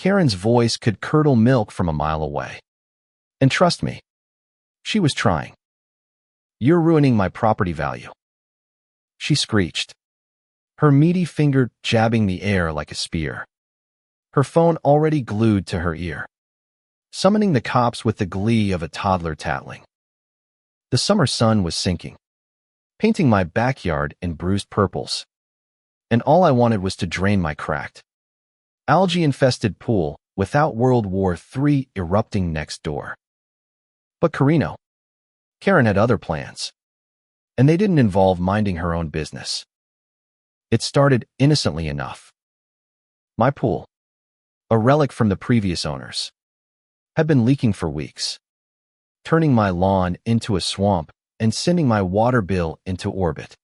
Karen's voice could curdle milk from a mile away. And trust me, she was trying. "You're ruining my property value," she screeched, her meaty finger jabbing the air like a spear, her phone already glued to her ear, summoning the cops with the glee of a toddler tattling. The summer sun was sinking, painting my backyard in bruised purples, and all I wanted was to drain my cracked, algae-infested pool without World War III erupting next door. But Karen had other plans, and they didn't involve minding her own business. It started innocently enough. My pool, a relic from the previous owners, had been leaking for weeks, turning my lawn into a swamp and sending my water bill into orbit.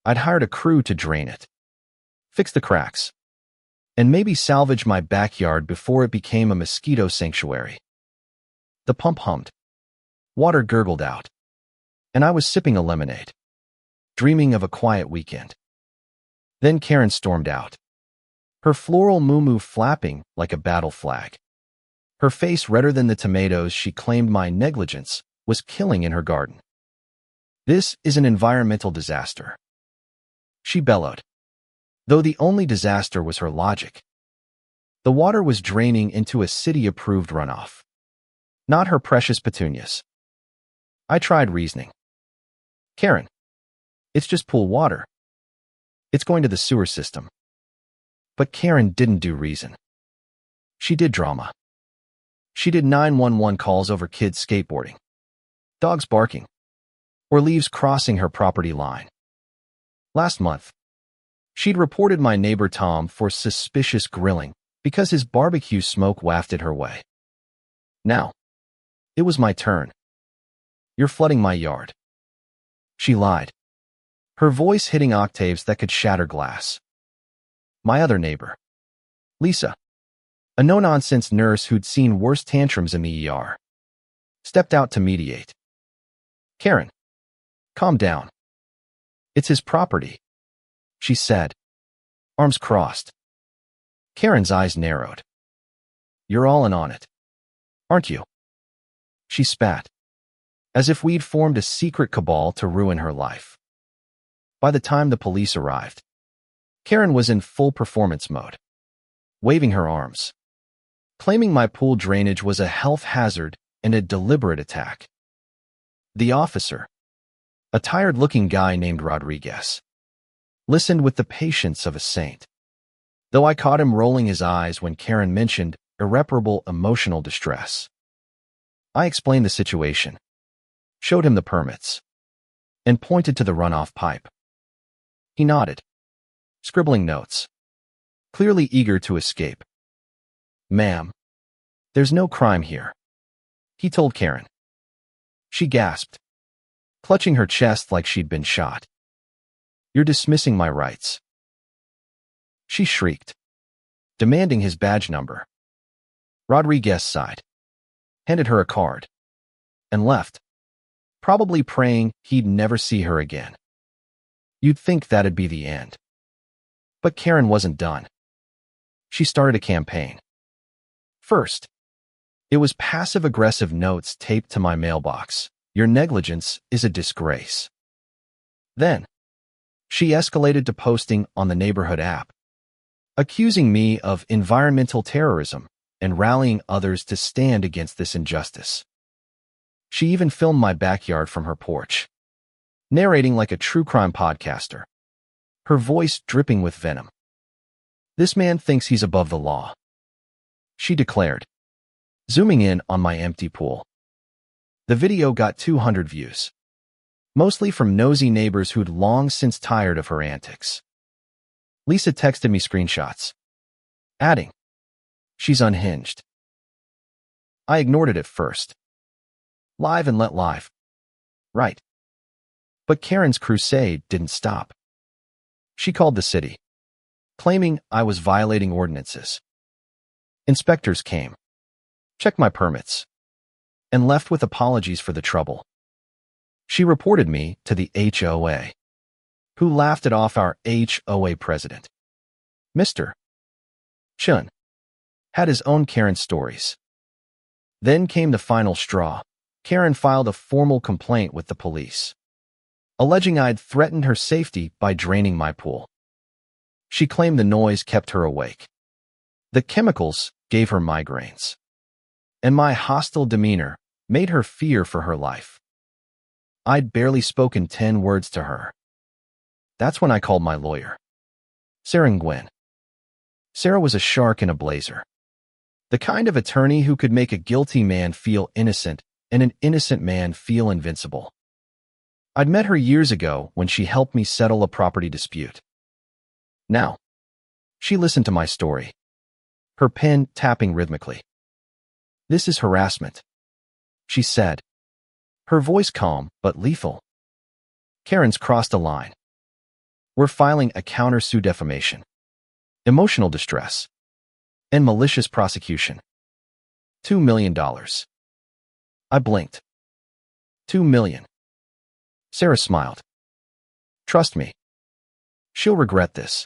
I'd hired a crew to drain it, fix the cracks, and maybe salvage my backyard before it became a mosquito sanctuary. The pump hummed, water gurgled out, and I was sipping a lemonade, dreaming of a quiet weekend. Then Karen stormed out, her floral muumuu flapping like a battle flag, her face redder than the tomatoes she claimed my negligence was killing in her garden. "This is an environmental disaster," she bellowed, though the only disaster was her logic. The water was draining into a city-approved runoff, not her precious petunias. I tried reasoning. "Karen, it's just pool water. It's going to the sewer system." But Karen didn't do reason. She did drama. She did 911 calls over kids skateboarding, dogs barking, or leaves crossing her property line. Last month, she'd reported my neighbor Tom for suspicious grilling because his barbecue smoke wafted her way. Now, it was my turn. "You're flooding my yard." She lied, her voice hitting octaves that could shatter glass. My other neighbor, Lisa, a no-nonsense nurse who'd seen worse tantrums in the ER, stepped out to mediate. "Karen, calm down. It's his property," she said, arms crossed. Karen's eyes narrowed. "You're all in on it, aren't you?" She spat, as if we'd formed a secret cabal to ruin her life. By the time the police arrived, Karen was in full performance mode, waving her arms, claiming my pool drainage was a health hazard and a deliberate attack. The officer, a tired-looking guy named Rodriguez, listened with the patience of a saint, though I caught him rolling his eyes when Karen mentioned irreparable emotional distress. I explained the situation, showed him the permits, and pointed to the runoff pipe. He nodded, scribbling notes, clearly eager to escape. "Ma'am, there's no crime here," he told Karen. She gasped, clutching her chest like she'd been shot. "You're dismissing my rights," she shrieked, demanding his badge number. Rodriguez sighed, handed her a card, and left, probably praying he'd never see her again. You'd think that'd be the end. But Karen wasn't done. She started a campaign. First, it was passive-aggressive notes taped to my mailbox. "Your negligence is a disgrace." Then, she escalated to posting on the neighborhood app, accusing me of environmental terrorism and rallying others to stand against this injustice. She even filmed my backyard from her porch, narrating like a true crime podcaster, her voice dripping with venom. "This man thinks he's above the law," she declared, zooming in on my empty pool. The video got 200 views, mostly from nosy neighbors who'd long since tired of her antics. Lisa texted me screenshots, adding, "She's unhinged." I ignored it at first. Live and let live. Right. But Karen's crusade didn't stop. She called the city, claiming I was violating ordinances. Inspectors came, checked my permits, and left with apologies for the trouble. She reported me to the HOA, who laughed it off our HOA president, Mr. Chun. had his own Karen stories. Then came the final straw. Karen filed a formal complaint with the police, alleging I'd threatened her safety by draining my pool. She claimed the noise kept her awake. The chemicals gave her migraines. And my hostile demeanor made her fear for her life. I'd barely spoken 10 words to her. That's when I called my lawyer, Sarah Nguyen. Sarah was a shark in a blazer. The kind of attorney who could make a guilty man feel innocent and an innocent man feel invincible. I'd met her years ago when she helped me settle a property dispute. Now, she listened to my story, her pen tapping rhythmically. "This is harassment," she said, her voice calm but lethal. "Karen's crossed a line. We're filing a counter-sue defamation, emotional distress, and malicious prosecution. $2 million. I blinked. $2 million. Sarah smiled. "Trust me. She'll regret this."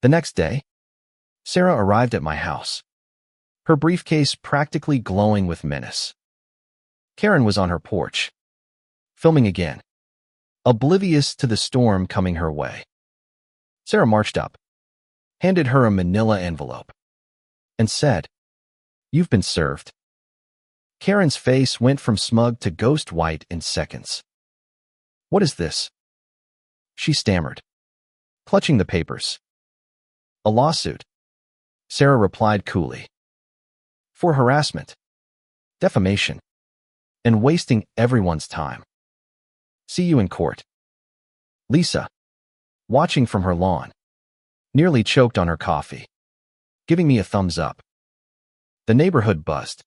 The next day, Sarah arrived at my house, her briefcase practically glowing with menace. Karen was on her porch, filming again, oblivious to the storm coming her way. Sarah marched up, handed her a manila envelope, and said, "You've been served." Karen's face went from smug to ghost white in seconds. "What is this?" she stammered, clutching the papers. "A lawsuit," Sarah replied coolly. "For harassment, defamation, and wasting everyone's time. See you in court." Lisa, watching from her lawn, nearly choked on her coffee, giving me a thumbs up. The neighborhood buzzed.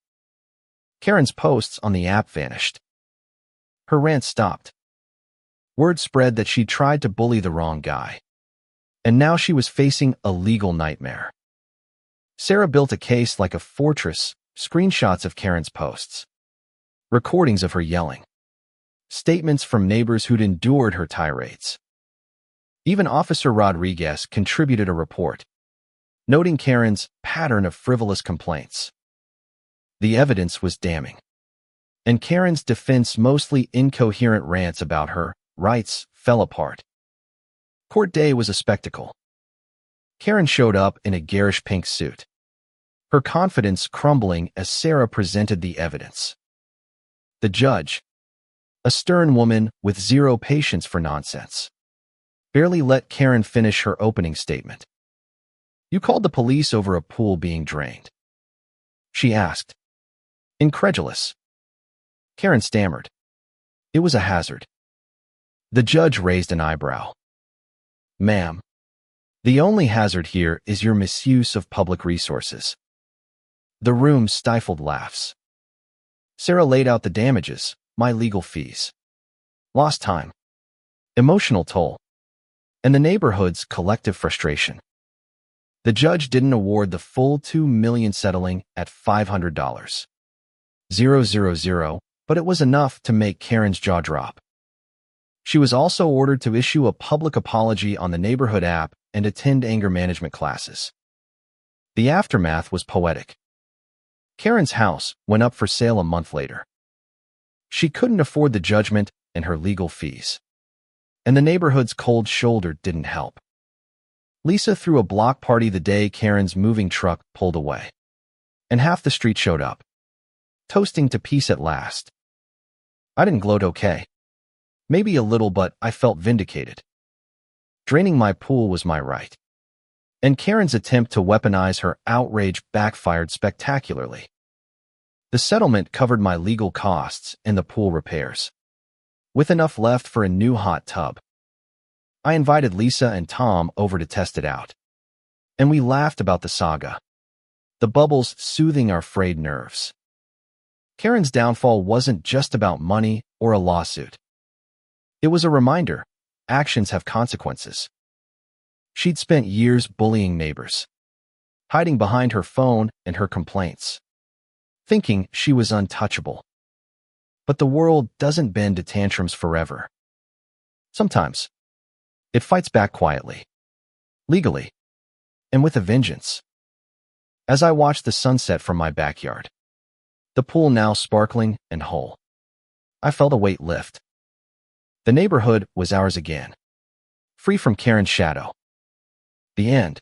Karen's posts on the app vanished. Her rant stopped. Word spread that she tried to bully the wrong guy, and now she was facing a legal nightmare. Sarah built a case like a fortress, screenshots of Karen's posts, recordings of her yelling, statements from neighbors who'd endured her tirades. Even Officer Rodriguez contributed a report, noting Karen's pattern of frivolous complaints. The evidence was damning, and Karen's defense mostly incoherent rants about her rights fell apart. Court day was a spectacle. Karen showed up in a garish pink suit, her confidence crumbling as Sarah presented the evidence. The judge, a stern woman with zero patience for nonsense, barely let Karen finish her opening statement. "You called the police over a pool being drained?" she asked, incredulous. Karen stammered. "It was a hazard." The judge raised an eyebrow. "Ma'am, the only hazard here is your misuse of public resources." The room stifled laughs. Sarah laid out the damages, my legal fees, lost time, emotional toll, and the neighborhood's collective frustration. The judge didn't award the full $2 million, settling at $500,000, but it was enough to make Karen's jaw drop. She was also ordered to issue a public apology on the neighborhood app and attend anger management classes. The aftermath was poetic. Karen's house went up for sale a month later. She couldn't afford the judgment and her legal fees, and the neighborhood's cold shoulder didn't help. Lisa threw a block party the day Karen's moving truck pulled away, and half the street showed up, toasting to peace at last. I didn't gloat okay. Maybe a little, but I felt vindicated. Draining my pool was my right, and Karen's attempt to weaponize her outrage backfired spectacularly. The settlement covered my legal costs and the pool repairs, with enough left for a new hot tub. I invited Lisa and Tom over to test it out, and we laughed about the saga, the bubbles soothing our frayed nerves. Karen's downfall wasn't just about money or a lawsuit. It was a reminder, actions have consequences. She'd spent years bullying neighbors, hiding behind her phone and her complaints, thinking she was untouchable. But the world doesn't bend to tantrums forever. Sometimes, it fights back quietly, legally, and with a vengeance. As I watched the sunset from my backyard, the pool now sparkling and whole, I felt a weight lift. The neighborhood was ours again, free from Karen's shadow. The end.